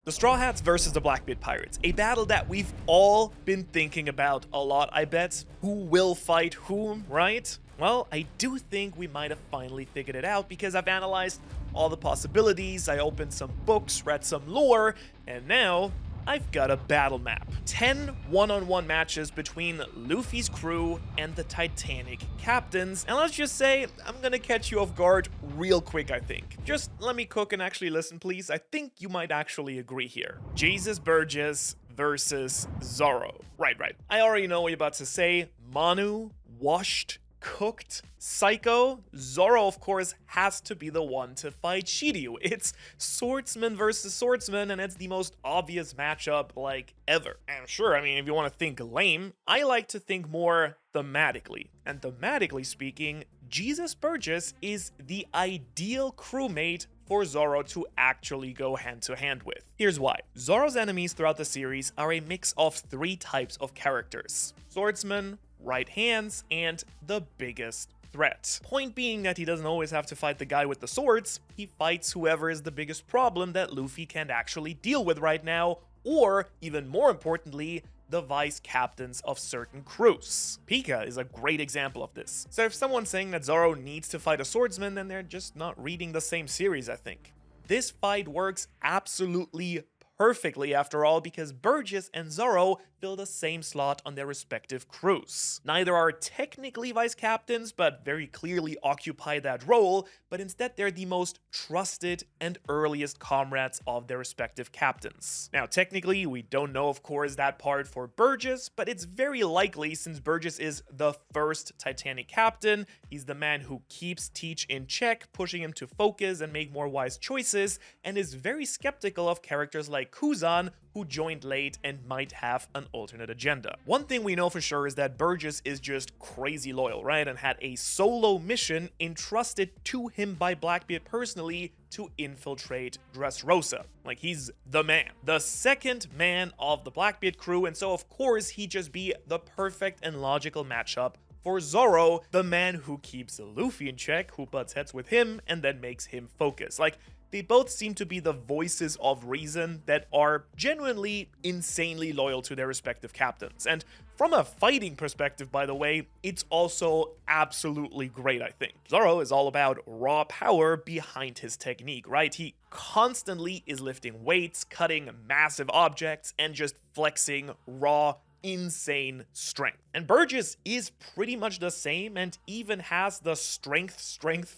The Straw Hats versus the Blackbeard Pirates, a battle that we've all been thinking about a lot, I bet. Who will fight whom, right? Well, I do think we might have finally figured it out because I've analyzed all the possibilities, I opened some books, read some lore, and now I've got a battle map. 10 one-on-one matches between Luffy's crew and the Titanic captains, and let's just say, I'm gonna catch you off guard real quick, I think. Just let me cook and actually listen, please. I think you might actually agree here. Jesus Burgess versus Zoro. Right. I already know what you're about to say. Manu, washed, cooked, psycho. Zoro, of course, has to be the one to fight Shiryu. It's swordsman versus swordsman, and it's the most obvious matchup, like, ever. And sure, I mean, if you want to think lame, I like to think more thematically. And thematically speaking, Jesus Burgess is the ideal crewmate for Zoro to actually go hand-to-hand with. Here's why. Zoro's enemies throughout the series are a mix of three types of characters: swordsman, right hands, and the biggest threat. Point being that he doesn't always have to fight the guy with the swords, he fights whoever is the biggest problem that Luffy can't actually deal with right now, or, even more importantly, the vice captains of certain crews. Pika is a great example of this. So if someone's saying that Zoro needs to fight a swordsman, then they're just not reading the same series, I think. This fight works absolutely perfectly, after all, because Burgess and Zoro fill the same slot on their respective crews. Neither are technically vice captains, but very clearly occupy that role, but instead they're the most trusted and earliest comrades of their respective captains. Now, technically, we don't know, of course, that part for Burgess, but it's very likely since Burgess is the first Titanic captain. He's the man who keeps Teach in check, pushing him to focus and make more wise choices, and is very skeptical of characters like Kuzan, who joined late and might have an alternate agenda. One thing we know for sure is that Burgess is just crazy loyal, right? And had a solo mission entrusted to him by Blackbeard personally to infiltrate Dressrosa. Like, he's the man. The second man of the Blackbeard crew, and so of course he'd just be the perfect and logical matchup for Zoro, the man who keeps Luffy in check, who butts heads with him, and then makes him focus. Like, they both seem to be the voices of reason that are genuinely insanely loyal to their respective captains. And from a fighting perspective, by the way, it's also absolutely great, I think. Zoro is all about raw power behind his technique, right? He constantly is lifting weights, cutting massive objects, and just flexing raw, insane strength. And Burgess is pretty much the same and even has the strength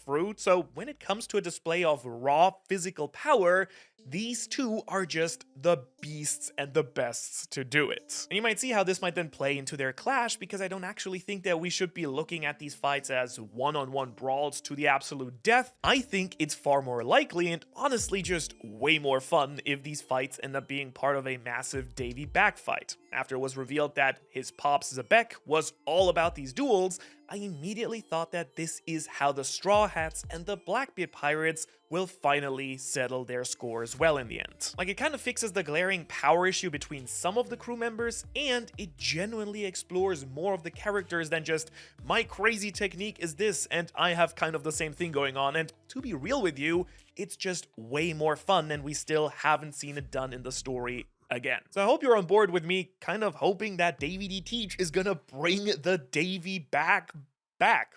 fruit, so when it comes to a display of raw physical power, these two are just the beasts and the bests to do it. And you might see how this might then play into their clash, because I don't actually think that we should be looking at these fights as one-on-one brawls to the absolute death. I think it's far more likely and honestly just way more fun if these fights end up being part of a massive Davy back fight. After it was revealed that his pops Zebek was all about these duels, I immediately thought that this is how the Straw Hats and the Blackbeard Pirates will finally settle their scores well in the end. Like, it kind of fixes the glaring power issue between some of the crew members, and it genuinely explores more of the characters than just, my crazy technique is this and I have kind of the same thing going on. And to be real with you, it's just way more fun, and we still haven't seen it done in the story again. So I hope you're on board with me, kind of hoping that Davy D. Teach is gonna bring the Davy back.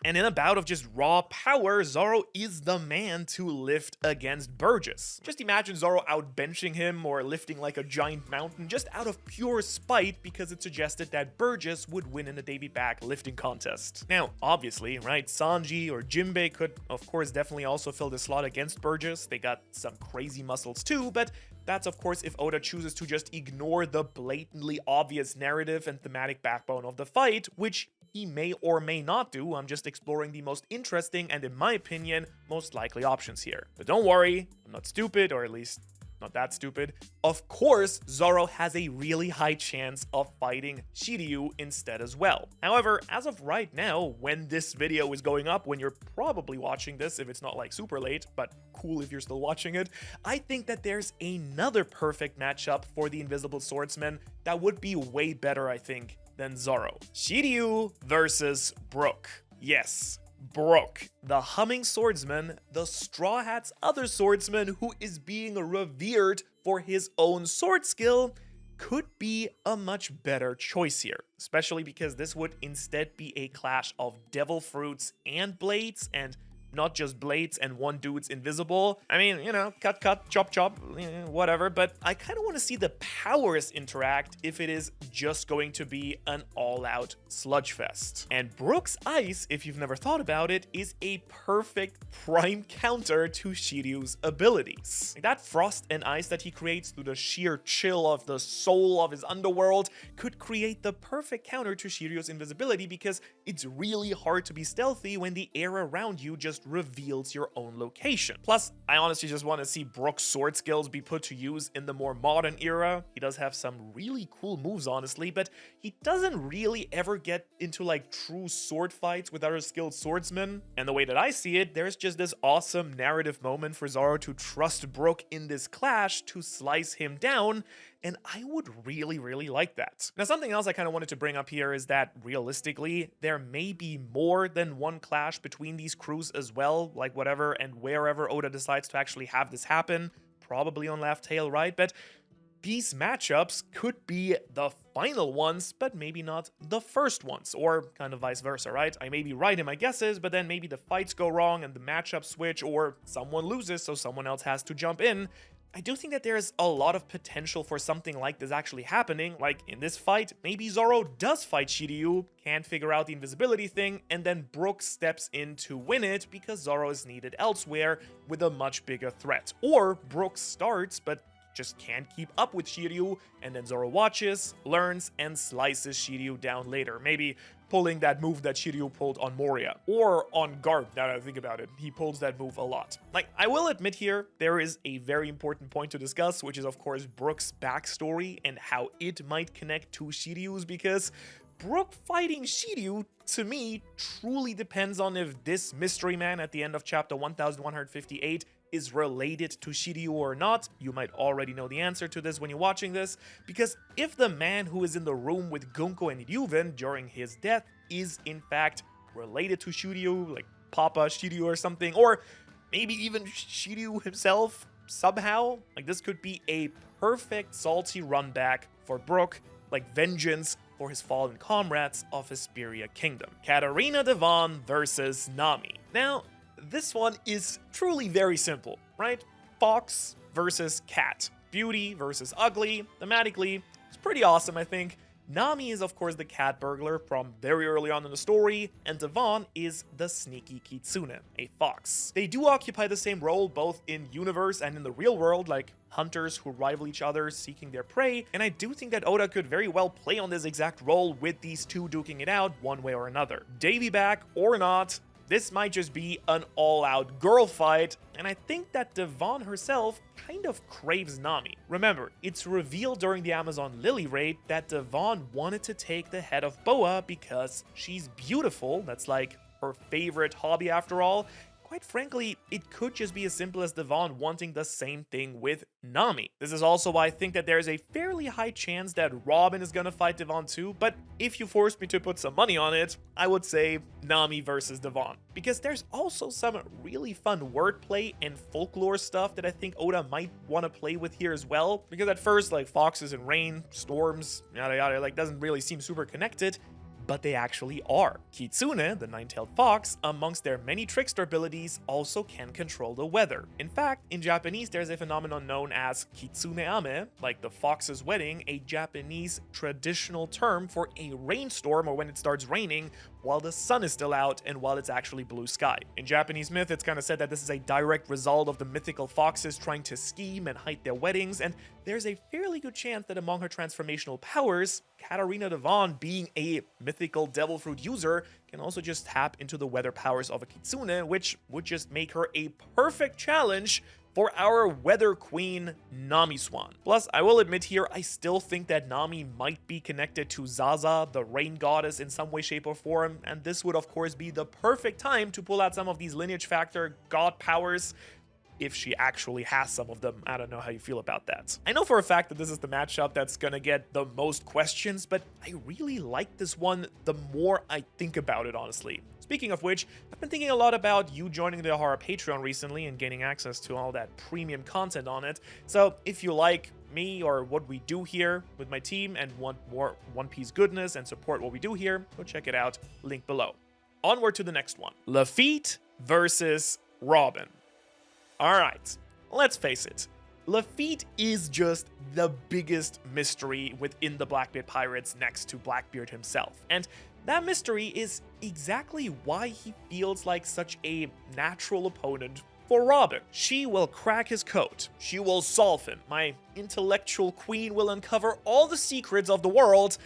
And in a bout of just raw power, Zoro is the man to lift against Burgess. Just imagine Zoro outbenching him or lifting like a giant mountain just out of pure spite because it suggested that Burgess would win in a Davy back lifting contest. Now, obviously, right, Sanji or Jinbe could, of course, definitely also fill this slot against Burgess. They got some crazy muscles too, but that's, of course, if Oda chooses to just ignore the blatantly obvious narrative and thematic backbone of the fight, which he may or may not do. I'm just exploring the most interesting and, in my opinion, most likely options here. But don't worry, I'm not stupid, or at least not that stupid. Of course, Zoro has a really high chance of fighting Shiryu instead as well. However, as of right now, when this video is going up, when you're probably watching this, if it's not like super late, but cool if you're still watching it, I think that there's another perfect matchup for the Invisible Swordsman that would be way better, I think, than Zoro. Shiryu versus Brook. Yes, Brook, the humming swordsman, the Straw Hat's other swordsman who is being revered for his own sword skill could be a much better choice here, especially because this would instead be a clash of devil fruits and blades, and not just blades and one dude's invisible. I mean, you know, cut, chop, chop, whatever, but I kind of want to see the powers interact if it is just going to be an all-out sludge fest. And Brook's ice, if you've never thought about it, is a perfect prime counter to Shiryu's abilities. Like, that frost and ice that he creates through the sheer chill of the soul of his underworld could create the perfect counter to Shiryu's invisibility, because it's really hard to be stealthy when the air around you just reveals your own location. Plus, I honestly just want to see Brook's sword skills be put to use in the more modern era. He does have some really cool moves, honestly, but he doesn't really ever get into like true sword fights with other skilled swordsmen. And the way that I see it, there's just this awesome narrative moment for Zoro to trust Brook in this clash to slice him down, and I would really, really like that. Now, something else I kind of wanted to bring up here is that realistically, there may be more than one clash between these crews as well, like whatever and wherever Oda decides to actually have this happen, probably on Laugh Tale, right? But these matchups could be the final ones, but maybe not the first ones, or kind of vice versa, right? I may be right in my guesses, but then maybe the fights go wrong and the matchups switch, or someone loses, so someone else has to jump in. I do think that there's a lot of potential for something like this actually happening. Like in this fight, maybe Zoro does fight Shiryu, can't figure out the invisibility thing, and then Brook steps in to win it because Zoro is needed elsewhere with a much bigger threat. Or Brook starts, but just can't keep up with Shiryu, and then Zoro watches, learns, and slices Shiryu down later. Maybe pulling that move that Shiryu pulled on Moria. Or on Garp, now that I think about it. He pulls that move a lot. Like, I will admit here, there is a very important point to discuss, which is of course Brook's backstory and how it might connect to Shiryu's, because Brook fighting Shiryu, to me, truly depends on if this mystery man at the end of chapter 1158 is related to Shiryu or not. You might already know the answer to this when you're watching this, because if the man who is in the room with Gunko and Ryuven during his death is in fact related to Shiryu, like Papa Shiryu or something, or maybe even Shiryu himself somehow, like this could be a perfect salty run back for Brook, like vengeance for his fallen comrades of Hesperia Kingdom. Catarina Devon versus Nami. Now, this one is truly very simple, right? Fox versus cat. Beauty versus ugly. Thematically, it's pretty awesome, I think. Nami is, of course, the cat burglar from very early on in the story, and Devon is the sneaky kitsune, a fox. They do occupy the same role both in universe and in the real world, like hunters who rival each other seeking their prey, and I do think that Oda could very well play on this exact role with these two duking it out one way or another. Davy back or not, this might just be an all-out girl fight, and I think that Devon herself kind of craves Nami. Remember, it's revealed during the Amazon Lily raid that Devon wanted to take the head of Boa because she's beautiful. That's like her favorite hobby after all. Quite frankly, it could just be as simple as Devon wanting the same thing with Nami. This is also why I think that there's a fairly high chance that Robin is gonna fight Devon too, but if you forced me to put some money on it, I would say Nami versus Devon. Because there's also some really fun wordplay and folklore stuff that I think Oda might want to play with here as well. Because at first, like, foxes and rain, storms, yada yada, like, doesn't really seem super connected, but they actually are. Kitsune, the nine-tailed fox, amongst their many trickster abilities, also can control the weather. In fact, in Japanese, there's a phenomenon known as kitsune ame, like the fox's wedding, a Japanese traditional term for a rainstorm or when it starts raining while the sun is still out and while it's actually blue sky. In Japanese myth, it's kind of said that this is a direct result of the mythical foxes trying to scheme and hide their weddings, and there's a fairly good chance that among her transformational powers, Catarina Devon, being a mythical devil fruit user, can also just tap into the weather powers of a kitsune, which would just make her a perfect challenge for our weather queen, Nami Swan. Plus, I will admit here, I still think that Nami might be connected to Zaza, the rain goddess, in some way, shape, or form, and this would of course be the perfect time to pull out some of these lineage factor god powers, if she actually has some of them. I don't know how you feel about that. I know for a fact that this is the matchup that's gonna get the most questions, but I really like this one the more I think about it, honestly. Speaking of which, I've been thinking a lot about you joining the Ohara Patreon recently and gaining access to all that premium content on it. So if you like me or what we do here with my team and want more One Piece goodness and support what we do here, go check it out, link below. Onward to the next one. Lafitte versus Robin. Alright, let's face it. Lafitte is just the biggest mystery within the Blackbeard Pirates next to Blackbeard himself. And that mystery is exactly why he feels like such a natural opponent for Robin. She will crack his coat. She will solve him. My intellectual queen will uncover all the secrets of the world,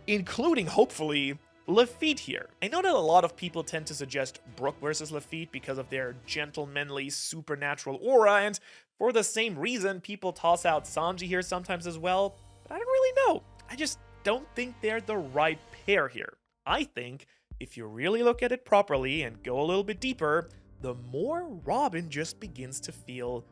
including, hopefully, Lafitte here. I know that a lot of people tend to suggest Brook versus Lafitte because of their gentlemanly supernatural aura, and for the same reason, people toss out Sanji here sometimes as well, but I don't really know. I just don't think they're the right pair here. I think if you really look at it properly and go a little bit deeper, the more Robin just begins to feel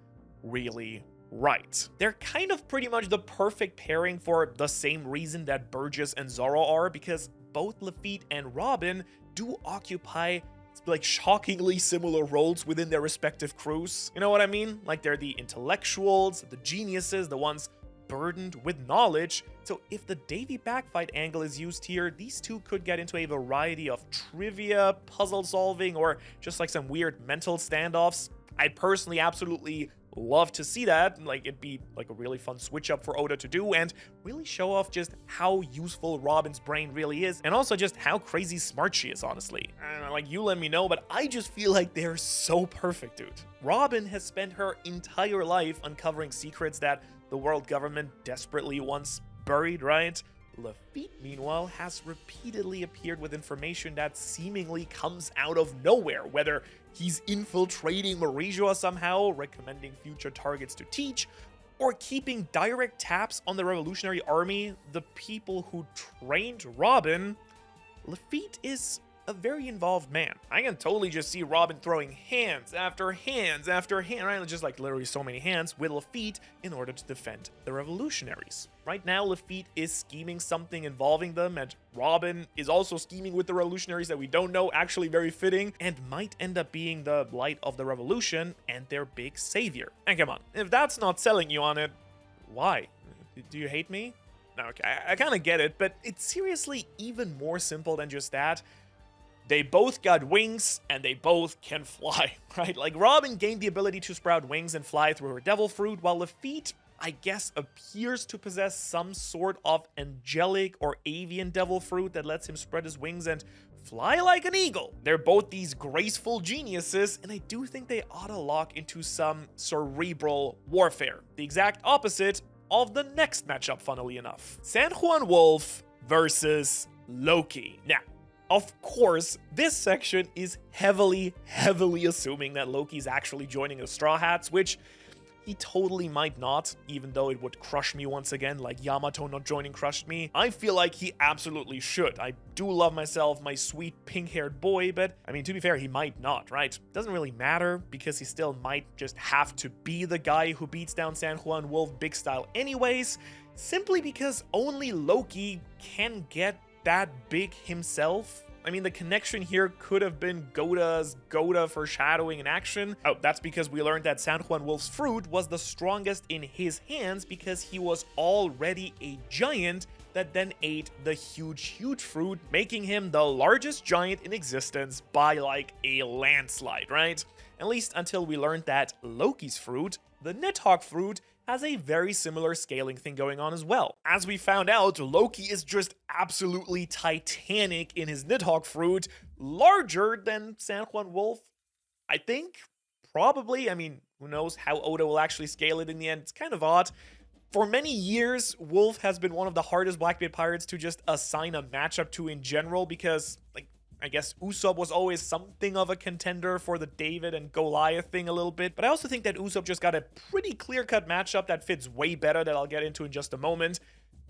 really right. They're kind of pretty much the perfect pairing for the same reason that Burgess and Zoro are, because both Lafitte and Robin do occupy like shockingly similar roles within their respective crews. You know what I mean? Like they're the intellectuals, the geniuses, the ones burdened with knowledge. So if the Davy backfight angle is used here, these two could get into a variety of trivia, puzzle solving, or just like some weird mental standoffs. I'd personally absolutely love to see that. Like it'd be like a really fun switch up for Oda to do and really show off just how useful Robin's brain really is, and also just how crazy smart she is, honestly. I don't know, like you let me know, but I just feel like they're so perfect, dude. Robin has spent her entire life uncovering secrets that the world government desperately wants buried, right? Lafitte, meanwhile, has repeatedly appeared with information that seemingly comes out of nowhere, whether he's infiltrating Mauritius somehow, recommending future targets to teach, or keeping direct tabs on the Revolutionary Army, the people who trained Robin. Lafitte is a very involved man. I can totally just see Robin throwing hands after hands after hand, right? Just like literally so many hands with Lafitte in order to defend the revolutionaries. Right now, Lafitte is scheming something involving them, and Robin is also scheming with the revolutionaries that we don't know, actually very fitting, and might end up being the light of the revolution and their big savior. And come on, if that's not selling you on it, why? Do you hate me? No, okay, I kind of get it, but it's seriously even more simple than just that. They both got wings, and they both can fly, right? Like, Robin gained the ability to sprout wings and fly through her devil fruit, while Lafitte, I guess, appears to possess some sort of angelic or avian devil fruit that lets him spread his wings and fly like an eagle. They're both these graceful geniuses, and I do think they ought to lock into some cerebral warfare. The exact opposite of the next matchup, funnily enough. Sanjuan Wolf versus Loki. Now, of course, this section is heavily assuming that Loki's actually joining the Straw Hats, which he totally might not, even though it would crush me once again, like Yamato not joining crushed me. I feel like he absolutely should. I do love myself, my sweet pink-haired boy, but I mean, to be fair, he might not, right? Doesn't really matter, because he still might just have to be the guy who beats down Sanjuan Wolf big style anyways, simply because only Loki can get that big himself. I mean, the connection here could have been Goda's Goda foreshadowing in action. Oh, that's because we learned that Sanjuan Wolf's fruit was the strongest in his hands because he was already a giant that then ate the huge fruit, making him the largest giant in existence by like a landslide, right? At least until we learned that Loki's fruit, the Nidhogg fruit, has a very similar scaling thing going on as well. As we found out, Loki is just absolutely titanic in his Nidhogg fruit, larger than Sanjuan Wolf, I think. Probably. I mean, who knows how Oda will actually scale it in the end. It's kind of odd. For many years, Wolf has been one of the hardest Blackbeard pirates to just assign a matchup to in general because, like, I guess Usopp was always something of a contender for the David and Goliath thing a little bit, but I also think that Usopp just got a pretty clear-cut matchup that fits way better that I'll get into in just a moment.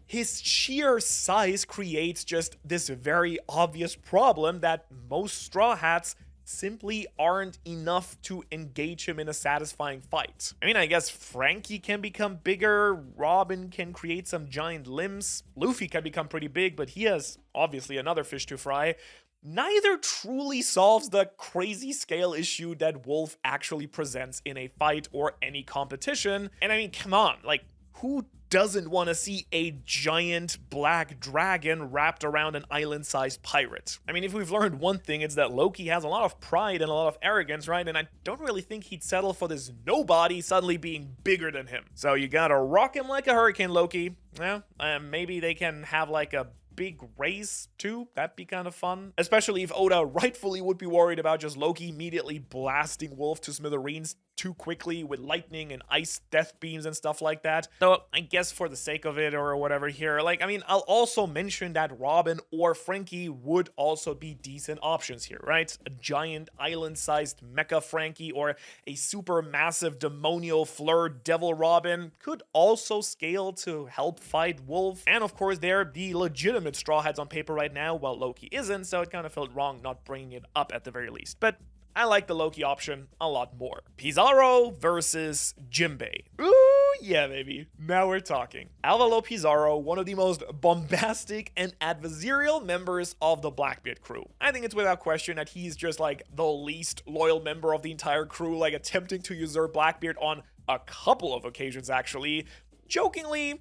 His sheer size creates just this very obvious problem that most Straw Hats simply aren't enough to engage him in a satisfying fight. I mean, I guess Franky can become bigger, Robin can create some giant limbs, Luffy can become pretty big, but he has obviously another fish to fry. neither truly solves the crazy scale issue that Wolf actually presents in a fight or any competition. And I mean, come on, like, who doesn't want to see a giant black dragon wrapped around an island-sized pirate? I mean, if we've learned one thing, it's that Loki has a lot of pride and a lot of arrogance, right? And I don't really think he'd settle for this nobody suddenly being bigger than him. So you gotta rock him like a hurricane, Loki. Yeah, maybe they can have like a big race too. That'd be kind of fun, especially if Oda rightfully would be worried about just Loki immediately blasting Wolf to smithereens too quickly with lightning and ice death beams and stuff like that. So I guess for the sake of it or whatever here, like, I mean, I'll also mention that Robin or Franky would also be decent options here, right? A giant island-sized mecha Franky or a super massive demonial Fleur Devil Robin could also scale to help fight Wolf. And of course, they're the legitimate Straw Hats on paper right now, while Loki isn't, so it kind of felt wrong not bringing it up at the very least. But I like the Loki option a lot more. Pizarro versus Jinbe. Ooh, yeah, baby. Now we're talking. Avalo Pizarro, one of the most bombastic and adversarial members of the Blackbeard crew. I think it's without question that he's just like the least loyal member of the entire crew, like attempting to usurp Blackbeard on a couple of occasions, actually. Jokingly,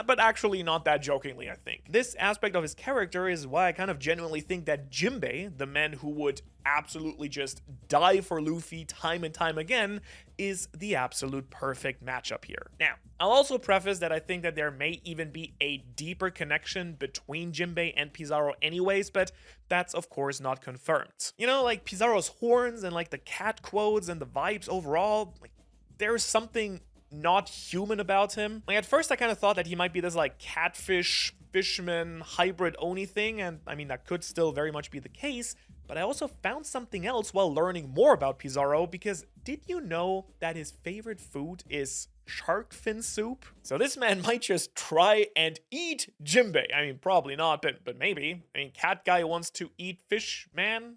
but actually not that jokingly, I think. This aspect of his character is why I kind of genuinely think that Jinbe, the man who would absolutely just die for Luffy time and time again, is the absolute perfect matchup here. Now, I'll also preface that I think that there may even be a deeper connection between Jinbe and Pizarro anyways, but that's of course not confirmed. You know, like Pizarro's horns and like the cat quotes and the vibes overall, like there's something not human about him. Like at first I kind of thought that he might be this like catfish fishman hybrid Oni thing, and I mean that could still very much be the case, but I also found something else while learning more about Pizarro, because did you know that his favorite food is shark fin soup? So this man might just try and eat Jinbe. I mean, probably not, but maybe. I mean, cat guy wants to eat fish, man.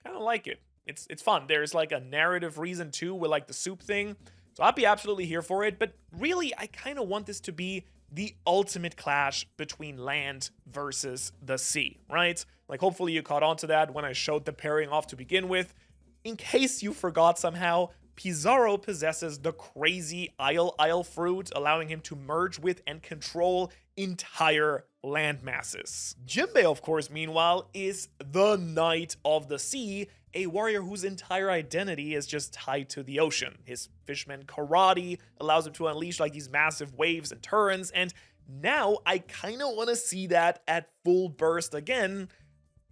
Kind of like it. It's fun. There's like a narrative reason too with like the soup thing. So I'll be absolutely here for it, but really, I kind of want this to be the ultimate clash between land versus the sea, right? Like, hopefully you caught on to that when I showed the pairing off to begin with. In case you forgot somehow, Pizarro possesses the crazy Isle fruit, allowing him to merge with and control entire land masses. Jinbe, of course, meanwhile, is the Knight of the Sea, a warrior whose entire identity is just tied to the ocean. His fishman karate allows him to unleash like these massive waves and turns, and now I kind of want to see that at full burst again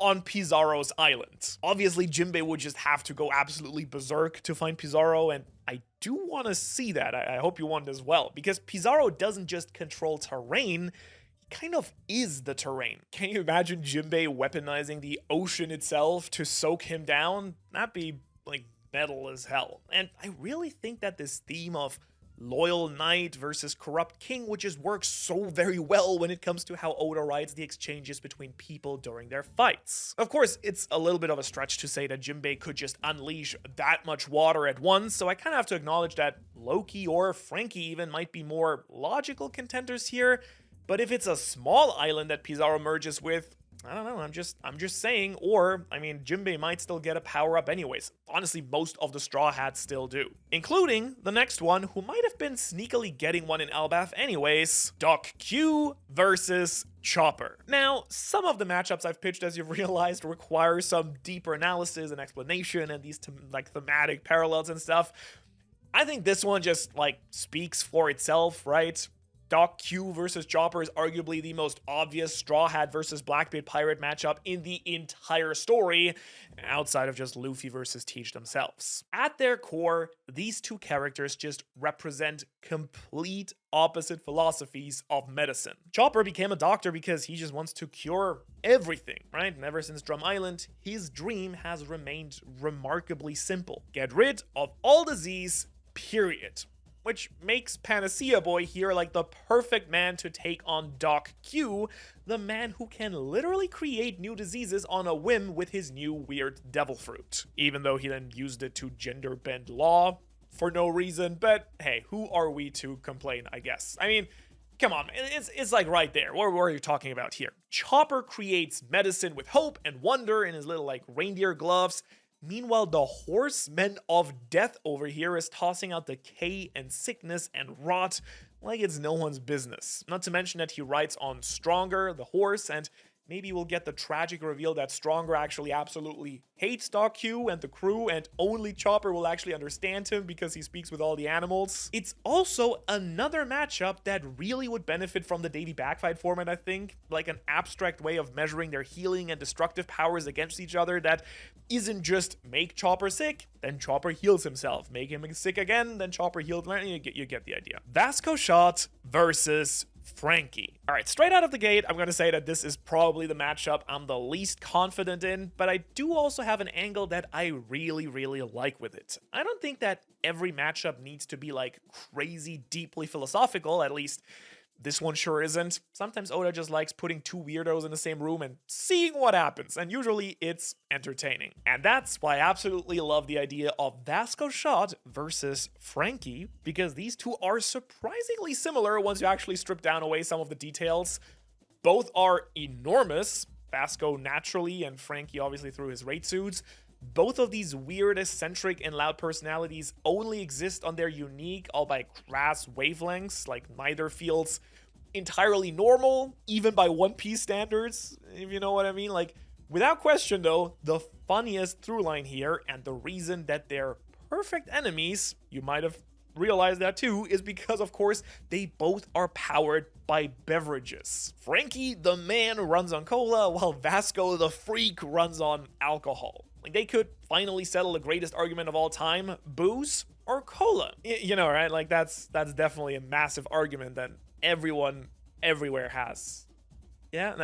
on Pizarro's island. Obviously, Jinbe would just have to go absolutely berserk to find Pizarro, and I do want to see that. I hope you want as well, because Pizarro doesn't just control terrain, kind of is the terrain. Can you imagine Jinbe weaponizing the ocean itself to soak him down? That'd be like metal as hell. And I really think that this theme of loyal knight versus corrupt king would just work so very well when it comes to how Oda writes the exchanges between people during their fights. Of course, it's a little bit of a stretch to say that Jinbe could just unleash that much water at once, so I kind of have to acknowledge that Loki or Franky even might be more logical contenders here. But if it's a small island that Pizarro merges with, I don't know, I'm just saying, or, I mean, Jinbe might still get a power-up anyways. Honestly, most of the Straw Hats still do. Including the next one, who might have been sneakily getting one in Elbaf anyways, Doc Q versus Chopper. Now, some of the matchups I've pitched, as you've realized, require some deeper analysis and explanation and these like thematic parallels and stuff. I think this one just, like, speaks for itself, right? Doc Q versus Chopper is arguably the most obvious Straw Hat versus Blackbeard pirate matchup in the entire story, outside of just Luffy versus Teach themselves. At their core, these two characters just represent complete opposite philosophies of medicine. Chopper became a doctor because he just wants to cure everything, right? And ever since Drum Island, his dream has remained remarkably simple. Get rid of all disease, period. Which makes Panacea Boy here like the perfect man to take on Doc Q, the man who can literally create new diseases on a whim with his new weird devil fruit. Even though he then used it to gender bend law for no reason, but hey, who are we to complain, I guess? I mean, Come on, man. It's like right there. What are you talking about here? Chopper creates medicine with hope and wonder in his little like reindeer gloves. Meanwhile, the horseman of death over here is tossing out decay and sickness and rot like it's no one's business. Not to mention that he rides on Stronger, the horse, and maybe we'll get the tragic reveal that Stronger actually absolutely hates Doc Q and the crew, and only Chopper will actually understand him because he speaks with all the animals. It's also another matchup that really would benefit from the Davy Backfight format, I think. Like an abstract way of measuring their healing and destructive powers against each other that isn't just make Chopper sick, then Chopper heals himself. Make him sick again, then Chopper heals. You get the idea. Vasco Shot versus Franky. All right, straight out of the gate, I'm going to say that this is probably the matchup I'm the least confident in, but I do also have an angle that I really, really like with it. I don't think that every matchup needs to be like crazy, deeply philosophical, at least this one sure isn't. Sometimes Oda just likes putting two weirdos in the same room and seeing what happens, and usually it's entertaining. And that's why I absolutely love the idea of Vasco Shot versus Franky, because these two are surprisingly similar once you actually strip down away some of the details. Both are enormous, Vasco naturally and Franky obviously through his raid suits. Both of these weird, eccentric, and loud personalities only exist on their unique, albeit crass wavelengths. Like, neither feels entirely normal, even by One Piece standards, if you know what I mean. Like, without question, though, the funniest through line here, and the reason that they're perfect enemies, you might have realized that too, is because, of course, they both are powered by beverages. Franky, the man, runs on cola, while Vasco, the freak, runs on alcohol. Like, they could finally settle the greatest argument of all time, booze or cola. You know, right? Like, that's definitely a massive argument that everyone everywhere has. Yeah,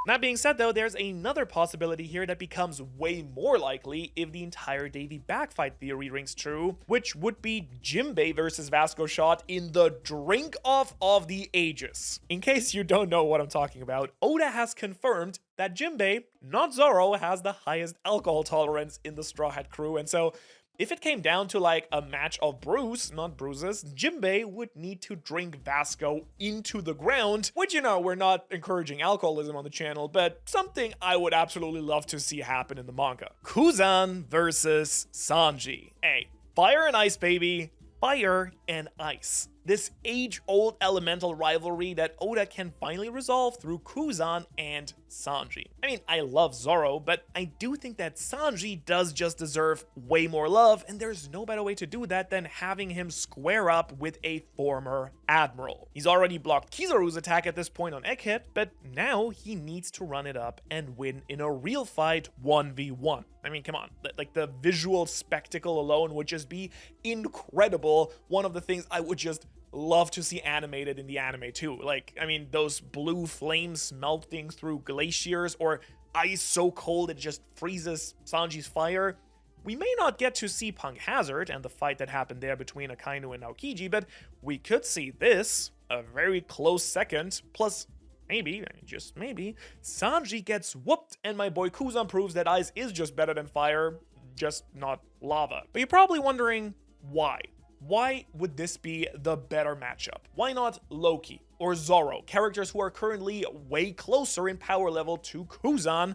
That being said, though, there's another possibility here that becomes way more likely if the entire Davy Backfight theory rings true, which would be Jinbe versus Vasco Shot in the drink-off of the ages. In case you don't know what I'm talking about, Oda has confirmed that Jinbe, not Zoro, has the highest alcohol tolerance in the Straw Hat crew, and so if it came down to like a match of brews, not bruises, Jinbe would need to drink Vasco into the ground, which, you know, we're not encouraging alcoholism on the channel, but something I would absolutely love to see happen in the manga. Kuzan versus Sanji. Hey, fire and ice, baby. Fire and ice. This age-old elemental rivalry that Oda can finally resolve through Kuzan and Sanji. I mean, I love Zoro, but I do think that Sanji does just deserve way more love, and there's no better way to do that than having him square up with a former admiral. He's already blocked Kizaru's attack at this point on Egghead, but now he needs to run it up and win in a real fight 1v1. I mean, come on, like the visual spectacle alone would just be incredible. One of the things I would just love to see animated in the anime too. Like, I mean, those blue flames melting through glaciers, or ice so cold it just freezes Sanji's fire. We may not get to see Punk Hazard and the fight that happened there between Akainu and Aokiji, but we could see this, a very close second, plus maybe, just maybe, Sanji gets whooped and my boy Kuzan proves that ice is just better than fire, just not lava. But you're probably wondering why. Why would this be the better matchup? Why not Loki or Zoro, characters who are currently way closer in power level to Kuzan?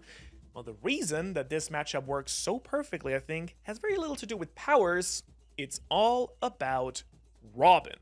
Well, the reason that this matchup works so perfectly, I think, has very little to do with powers. It's all about Robin.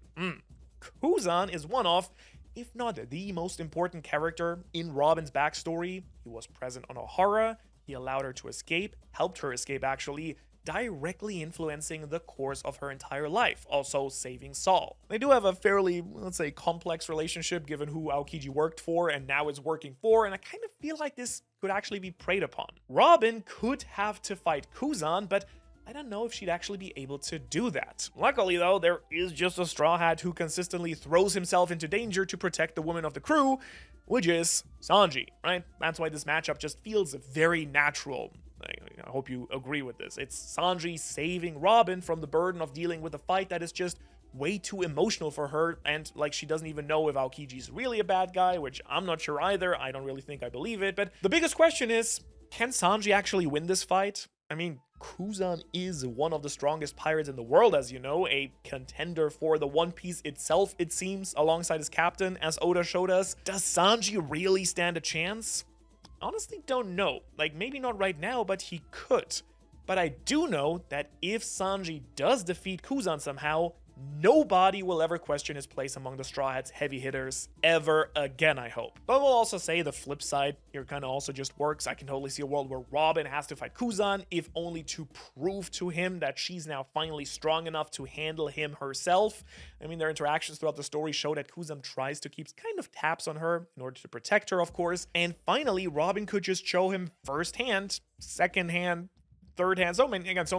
Kuzan is one of, if not the most important character in Robin's backstory. He was present on Ohara, he allowed her to escape, helped her escape actually, directly influencing the course of her entire life, also saving Saul. They do have a fairly, let's say, complex relationship given who Aokiji worked for and now is working for, and I kind of feel like this could actually be preyed upon. Robin could have to fight Kuzan, but I don't know if she'd actually be able to do that. Luckily though, there is just a Straw Hat who consistently throws himself into danger to protect the women of the crew, which is Sanji, right? That's why this matchup just feels very natural. I hope you agree with this. It's Sanji saving Robin from the burden of dealing with a fight that is just way too emotional for her, and like she doesn't even know if Aokiji's really a bad guy, which I'm not sure either. I don't really think I believe it, but the biggest question is, can Sanji actually win this fight? I mean, Kuzan is one of the strongest pirates in the world, as you know, a contender for the One Piece itself, it seems, alongside his captain, as Oda showed us. Does Sanji really stand a chance? Honestly, don't know. Like, maybe not right now, but he could. But I do know that if Sanji does defeat Kuzan somehow, nobody will ever question his place among the Straw Hats heavy hitters ever again, I hope. But we'll also say the flip side here kind of also just works. I can totally see a world where Robin has to fight Kuzan, if only to prove to him that she's now finally strong enough to handle him herself. I mean, their interactions throughout the story show that Kuzan tries to keep kind of tabs on her in order to protect her, of course. And finally, Robin could just show him firsthand, secondhand, third hand, so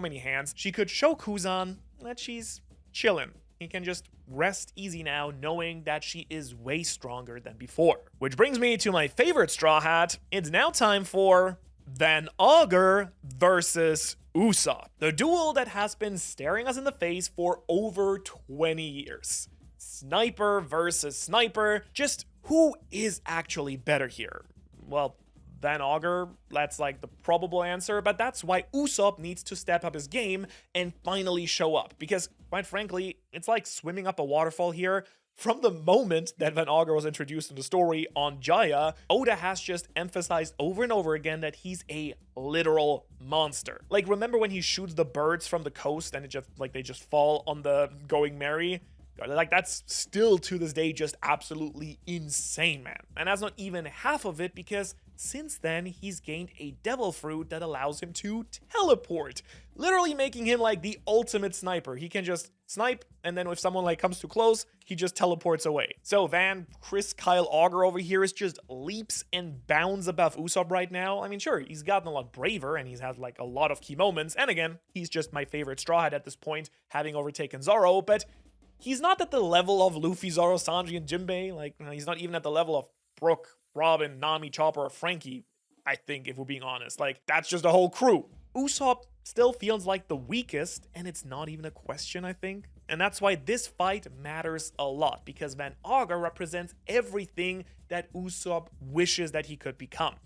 many hands. She could show Kuzan that she's chillin'. He can just rest easy now, knowing that she is way stronger than before. Which brings me to my favorite Straw Hat. It's now time for Van Augur versus Usopp, the duel that has been staring us in the face for over 20 years. Sniper versus sniper. Just who is actually better here? Well, Van Augur, that's like the probable answer, but that's why Usopp needs to step up his game and finally show up, because quite frankly, it's like swimming up a waterfall here. From the moment that Van Augur was introduced in the story on Jaya, Oda has just emphasized over and over again that he's a literal monster. Like, remember when he shoots the birds from the coast and they just fall on the Going Merry? Like, that's still to this day just absolutely insane, man. And that's not even half of it, because since then, he's gained a devil fruit that allows him to teleport, literally making him like the ultimate sniper. He can just snipe, and then if someone like comes too close, he just teleports away. So Kyle Augur over here is just leaps and bounds above Usopp right now. I mean, sure, he's gotten a lot braver, and he's had like a lot of key moments. And again, he's just my favorite Straw Hat at this point, having overtaken Zoro, but he's not at the level of Luffy, Zoro, Sanji, and Jinbe. Like, he's not even at the level of Brook, Robin, Nami, Chopper, or Franky, I think, if we're being honest. Like, that's just a whole crew. Usopp still feels like the weakest, and it's not even a question, I think. And that's why this fight matters a lot, because Van Augur represents everything that Usopp wishes that he could become.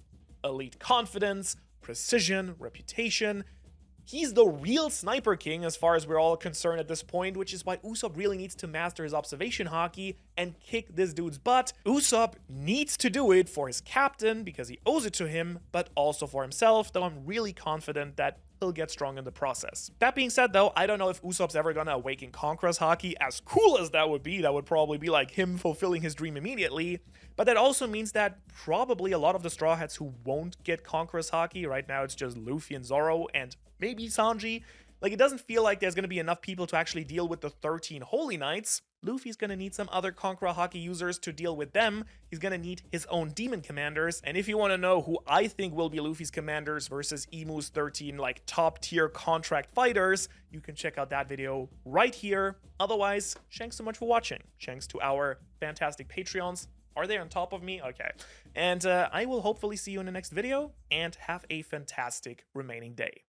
Elite confidence, precision, reputation. He's the real sniper king as far as we're all concerned at this point, which is why Usopp really needs to master his observation hockey and kick this dude's butt. Usopp needs to do it for his captain because he owes it to him, but also for himself, though I'm really confident that he'll get strong in the process. That being said, though, I don't know if Usopp's ever gonna awaken Conqueror's Haki. As cool as that would probably be like him fulfilling his dream immediately. But that also means that probably a lot of the Straw Hats who won't get Conqueror's Haki, right now it's just Luffy and Zoro and maybe Sanji. Like, it doesn't feel like there's gonna be enough people to actually deal with the 13 Holy Knights. Luffy's gonna need some other Conqueror Haki users to deal with them. He's gonna need his own demon commanders. And if you want to know who I think will be Luffy's commanders versus Imu's 13 like top tier contract fighters, you can check out that video right here. Otherwise, thanks so much for watching. Thanks to our fantastic Patreons. Are they on top of me? Okay. And I will hopefully see you in the next video, and have a fantastic remaining day.